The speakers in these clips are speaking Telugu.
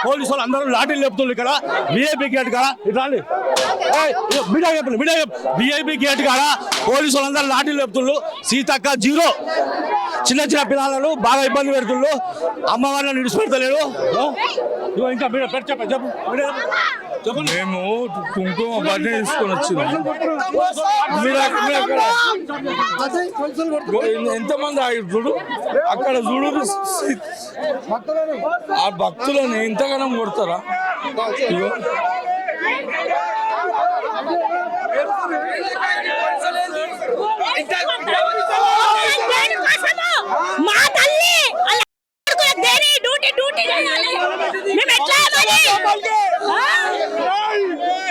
పోలీసు వాళ్ళు అందరూ లాఠీలు లేపుతున్నారు ఇక్కడ విఐపి గేట్ కాడ ఇట్లా మీడియా విఐపి గేట్ కాడ పోలీసు వాళ్ళందరూ లాఠీలు లేపుతున్నారు. సీతక్క జీరో. చిన్న చిన్న పిల్లలను బాగా ఇబ్బంది పెడుతున్నారు. అమ్మవారిని విడిచిపెడతలేరు. ఇంకా మేము కుంకుమ బట్ట తీసుకొని వచ్చినాం. ఎంతమంది ఆగి చూడు, అక్కడ చూడు ఆ భక్తులని ఇంతగానం కొడతారా?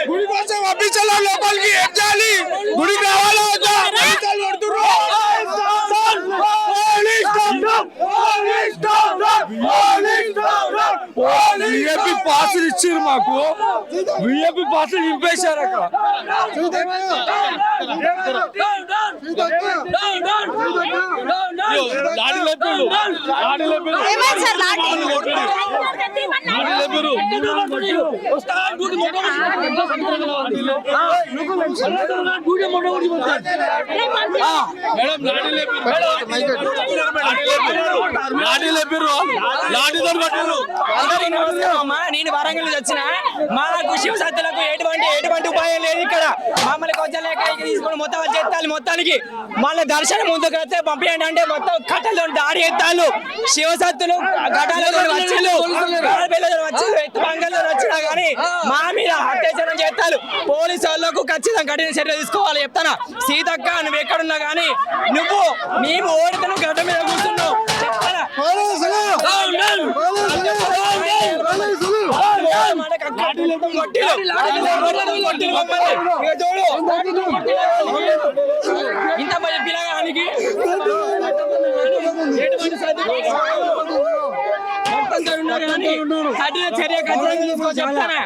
గుడి కోసం పంపించాలా లోపలికి? ఏం చేయాలి? గుడికి రావాలా? విఐపి పాసులు ఇచ్చారు మాకు. విఐపి పాసులు నింపేశారు అక్కడ. నేను వరంగల్ వచ్చిన మాకు శివసత్తులకు ఎటువంటి ఉపాయం లేదు ఇక్కడ. మమ్మల్ని కొంచెం లేక తీసుకొని మొత్తం చేస్తాను. మొత్తానికి మళ్ళీ దర్శనం ముందుకు వస్తే పంపించండి అంటే మొత్తం కట్టలతో దాడి ఎత్తాలు. శివసత్తులు ఘటాలతో వచ్చిండు, ఎత్తు బంగాలతో వచ్చినా కానీ మా మీద అత్యాచారం చేస్తారు. పోలీసు వాళ్ళకు ఖచ్చితంగా కఠిన చర్య తీసుకోవాలి చెప్తానా. సీతక్క నువ్వు ఎక్కడున్నా కానీ నువ్వు మేము ఓడితే గడ్డ మీద కూర్చున్నావు చెప్తానా. ఇంత పిల్లగానికి మొత్తం చర్య ఖచ్చితంగా తీసుకో చెప్తానా.